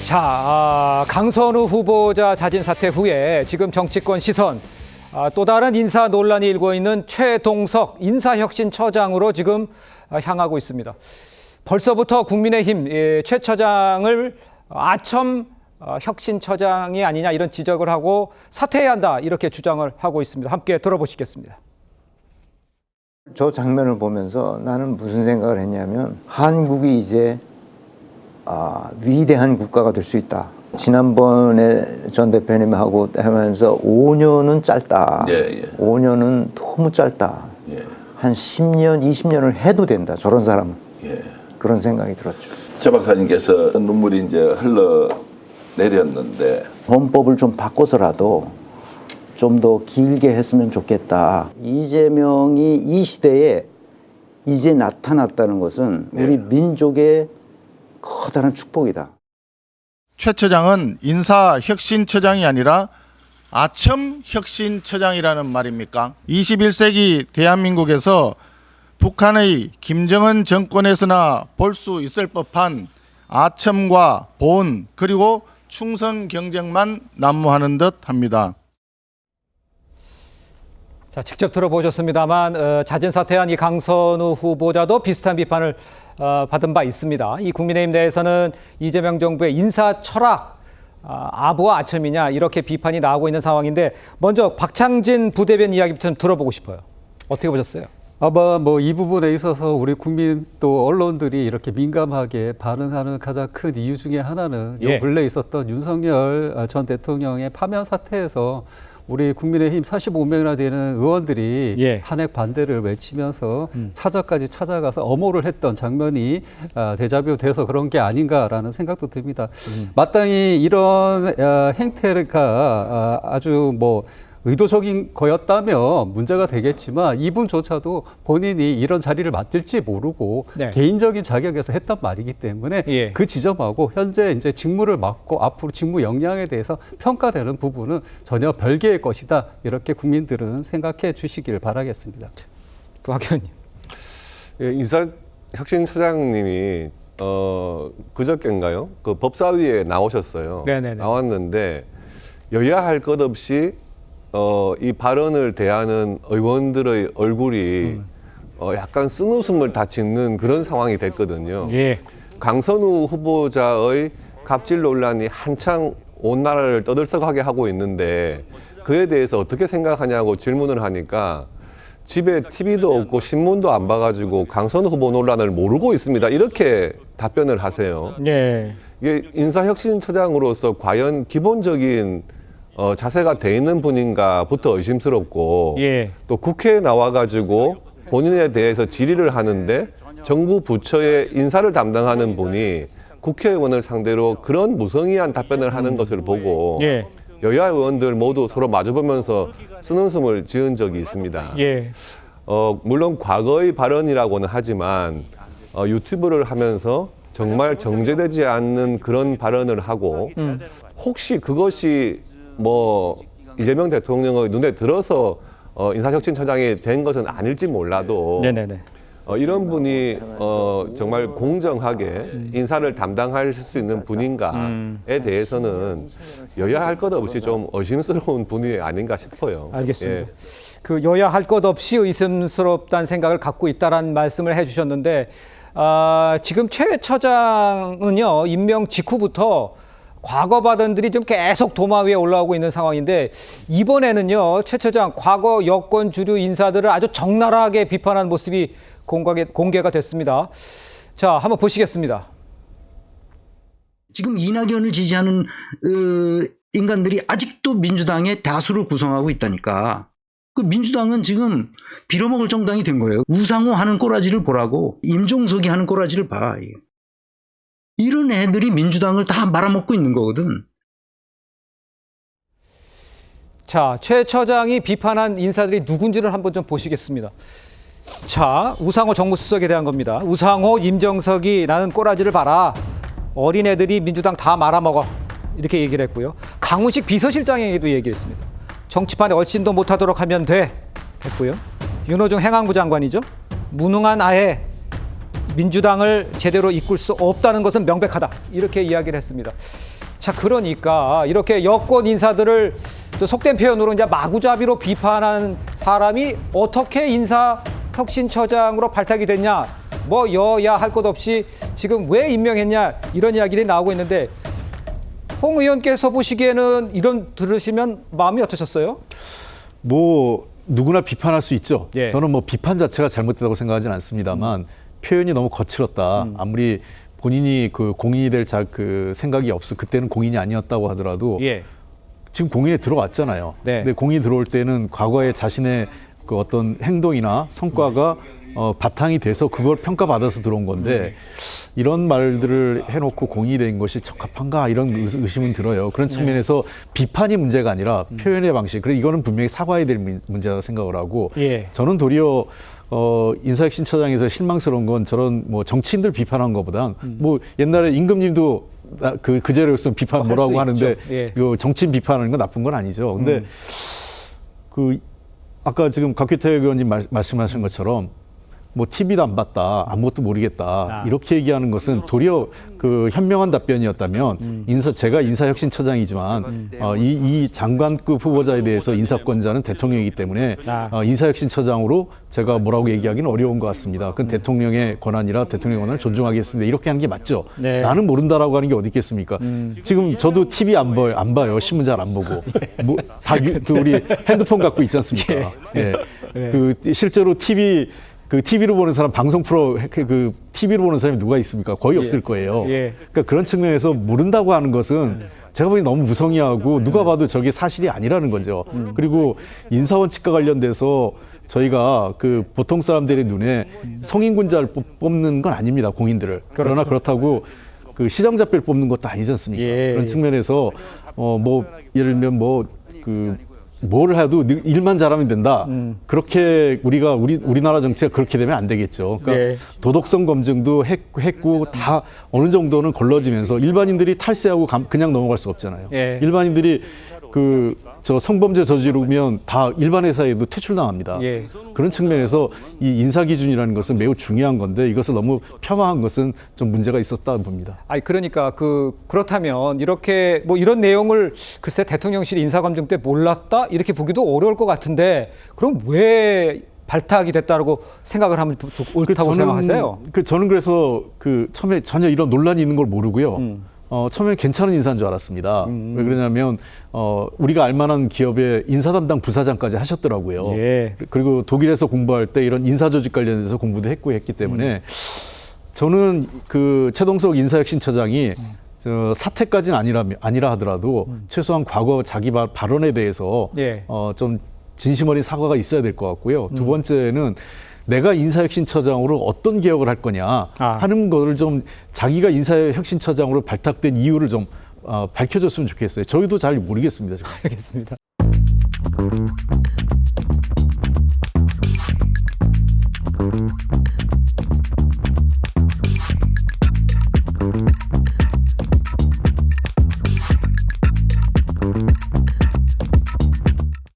강선우 후보자 자진 사퇴 후에 지금 정치권 시선, 또 다른 인사 논란이 일고 있는 최동석 인사혁신처장으로 지금 향하고 있습니다. 벌써부터 국민의힘 최 처장을 아첨 혁신처장이 아니냐 이런 지적을 하고 사퇴해야 한다 이렇게 주장을 하고 있습니다. 함께 들어보시겠습니다. 저 장면을 보면서 나는 무슨 생각을 했냐면 한국이 이제 위대한 국가가 될 수 있다. 지난번에 전 대표님하고 하면서 5년은 짧다. 5년은 너무 짧다. 한 10년, 20년을 해도 된다. 저런 사람은. 그런 생각이 들었죠. 최 박사님께서 눈물이 이제 흘러내렸는데 헌법을 좀 바꿔서라도 좀 더 길게 했으면 좋겠다. 이재명이 이 시대에 이제 나타났다는 것은 우리 민족의 커다란 축복이다. 최 처장은 인사혁신처장이 아니라 아첨혁신처장이라는 말입니까? 21세기 대한민국에서 북한의 김정은 정권에서나 볼 수 있을 법한 아첨과 보온 그리고 충성 경쟁만 난무하는 듯 합니다. 자, 직접 들어보셨습니다만 자진 사퇴한 이 강선우 후보자도 비슷한 비판을 받은 바 있습니다. 이 국민의힘 내에서는 이재명 정부의 인사 철학, 아부와 아첨이냐 이렇게 비판이 나오고 있는 상황인데 먼저 박창진 부대변인 이야기부터 좀 들어보고 싶어요. 어떻게 보셨어요? 아마 이 부분에 있어서 우리 국민 또 언론들이 이렇게 민감하게 반응하는 가장 큰 이유 중에 하나는 요 근래 있었던 윤석열 전 대통령의 파면 사태에서 우리 국민의힘 45명이나 되는 의원들이 탄핵 반대를 외치면서 차저까지 찾아가서 엄호를 했던 장면이 데자뷰 돼서 그런 게 아닌가라는 생각도 듭니다. 마땅히 이런 행태가 아주 의도적인 거였다면 문제가 되겠지만 이분조차도 본인이 이런 자리를 맡을지 모르고 개인적인 자격에서 했단 말이기 때문에 그 지점하고 현재 이제 직무를 맡고 앞으로 직무 역량에 대해서 평가되는 부분은 전혀 별개의 것이다. 이렇게 국민들은 생각해 주시길 바라겠습니다. 박 의원님. 인사혁신처장님이 그저께인가요? 그 법사위에 나오셨어요. 나왔는데 여야 할 것 없이 이 발언을 대하는 의원들의 얼굴이 약간 쓴웃음을 다 짓는 그런 상황이 됐거든요. 강선우 후보자의 갑질 논란이 한창 온 나라를 떠들썩하게 하고 있는데 그에 대해서 어떻게 생각하냐고 질문을 하니까 집에 TV도 없고 신문도 안 봐가지고 강선우 후보 논란을 모르고 있습니다. 이렇게 답변을 하세요. 이게 인사혁신처장으로서 과연 기본적인 자세가 돼 있는 분인가부터 의심스럽고 또 국회에 나와가지고 본인에 대해서 질의를 하는데 정부 부처의 인사를 담당하는 분이 국회의원을 상대로 그런 무성의한 답변을 하는 것을 보고 여야 의원들 모두 서로 마주보면서 쓴웃음을 지은 적이 있습니다. 물론 과거의 발언이라고는 하지만 유튜브를 하면서 정말 정제되지 않는 그런 발언을 하고 혹시 그것이 이재명 대통령의 눈에 들어서 인사혁신처장이 된 것은 아닐지 몰라도 이런 분이 정말 공정하게 인사를 담당할 수 있는 분인가에 대해서는 여야 할 것 없이 좀 의심스러운 분이 아닌가 싶어요. 알겠습니다. 그 여야 할 것 없이 의심스럽다는 생각을 갖고 있다라는 말씀을 해주셨는데 지금 최 처장은요 임명 직후부터 과거 발언들이 좀 계속 도마 위에 올라오고 있는 상황인데 이번에는요 최 처장 과거 여권 주류 인사들을 아주 적나라하게 비판한 모습이 공개가 됐습니다. 자, 한번 보시겠습니다. 지금 이낙연을 지지하는 인간들이 아직도 민주당의 다수를 구성하고 있다니까. 그 민주당은 지금 빌어먹을 정당이 된 거예요. 우상호 하는 꼬라지를 보라고 임종석이 하는 꼬라지를 봐. 이런 애들이 민주당을 다 말아먹고 있는 거거든. 자, 최 처장이 비판한 인사들이 누군지를 한번 좀 보시겠습니다. 자, 우상호 정무수석에 대한 겁니다. 우상호, 임정석이 나는 꼬라지를 봐라. 어린애들이 민주당 다 말아먹어. 이렇게 얘기를 했고요. 강훈식 비서실장에게도 얘기했습니다. 정치판에 얼씬도 못하도록 하면 돼. 했고요. 윤호중 행안부 장관이죠. 무능한 아해 민주당을 제대로 이끌 수 없다는 것은 명백하다. 이렇게 이야기를 했습니다. 자, 그러니까 이렇게 여권 인사들을 속된 표현으로 이제 마구잡이로 비판한 사람이 어떻게 인사혁신처장으로 발탁이 됐냐, 뭐 여야 할 것 없이 지금 왜 임명했냐, 이런 이야기들이 나오고 있는데, 홍 의원께서 보시기에는 이런 들으시면 마음이 어떠셨어요? 뭐 누구나 비판할 수 있죠. 예. 저는 뭐 비판 자체가 잘못됐다고 생각하지는 않습니다만 표현이 너무 거칠었다. 아무리 본인이 그 공인이 될 그 생각이 그때는 공인이 아니었다고 하더라도 예. 지금 공인에 들어왔잖아요. 네. 근데 공인이 들어올 때는 과거에 자신의 그 어떤 행동이나 성과가 바탕이 돼서 그걸 평가받아서 들어온 건데 이런 말들을 해놓고 공인이 된 것이 적합한가 이런 의심은 들어요. 그런 측면에서 비판이 문제가 아니라 표현의 방식. 그래서 이거는 분명히 사과해야 될 문제라고 생각을 하고 예. 저는 도리어 인사혁신처장에서 실망스러운 건 저런 뭐 정치인들 비판한 것보단 뭐 옛날에 임금님도 그 자리였으면 비판 할 뭐라고 수 하는데 있죠. 예. 그 정치인 비판하는 건 나쁜 건 아니죠. 근데 그 아까 지금 박규태 의원님 말씀하신 것처럼 뭐 TV도 안 봤다, 아무것도 모르겠다 이렇게 얘기하는 것은 도리어 그 현명한 답변이었다면 제가 인사혁신처장이지만 이 장관급 후보자에 대해서 인사권자는 대통령이기 때문에 인사혁신처장으로 제가 뭐라고 얘기하기는 어려운 것 같습니다. 그건 대통령의 권한이라 대통령의 권한을 존중하겠습니다. 이렇게 하는 게 맞죠. 네. 나는 모른다라고 하는 게 어디 있겠습니까? 지금 저도 TV 안 봐요. 신문 잘 안 보고. 뭐 다 우리 핸드폰 갖고 있지 않습니까? 예. 그 실제로 TV로 보는 사람, 방송 프로, TV로 보는 사람이 누가 있습니까? 거의 없을 거예요. 예. 그러니까 그런 측면에서 모른다고 하는 것은 제가 보기엔 너무 무성의하고 누가 봐도 저게 사실이 아니라는 거죠. 그리고 인사원칙과 관련돼서 저희가 그 보통 사람들의 눈에 성인군자를 뽑는 건 아닙니다. 공인들을. 그러나 그렇다고 그 시정자뼈를 뽑는 것도 아니지 않습니까? 예. 그런 측면에서 뭐 예를 들면 뭘 해도 일만 잘하면 된다. 그렇게 우리나라 정치가 그렇게 되면 안 되겠죠. 그러니까 네. 도덕성 검증도 했고 다 어느 정도는 걸러지면서 일반인들이 탈세하고 그냥 넘어갈 수가 없잖아요. 예. 일반인들이 저 성범죄 저지르면 다 일반 회사에도 퇴출당합니다. 예. 그런 측면에서 이 인사 기준이라는 것은 매우 중요한 건데 이것을 너무 폄하한 것은 좀 문제가 있었다 봅니다. 아니, 그러니까 그렇다면 이렇게 뭐 이런 내용을 글쎄 대통령실 인사검증 때 몰랐다 이렇게 보기도 어려울 것 같은데, 그럼 왜 발탁이 됐다고 생각을 하면 옳다고 생각하세요? 저는 그래서 처음에 전혀 이런 논란이 있는 걸 모르고요. 처음에 괜찮은 인사인 줄 알았습니다. 왜 그러냐면 우리가 알만한 기업의 인사 담당 부사장까지 하셨더라고요. 예. 그리고 독일에서 공부할 때 이런 인사 조직 관련해서 공부도 했기 때문에 저는 최동석 인사혁신처장이 사퇴까지는 아니라 하더라도 최소한 과거 자기 발언에 대해서 예. 좀 진심 어린 사과가 있어야 될 것 같고요. 두 번째는 내가 인사혁신처장으로 어떤 개혁을 할 거냐 하는 거를 좀 자기가 인사혁신처장으로 발탁된 이유를 좀 밝혀줬으면 좋겠어요. 저희도 잘 모르겠습니다. 지금. 알겠습니다.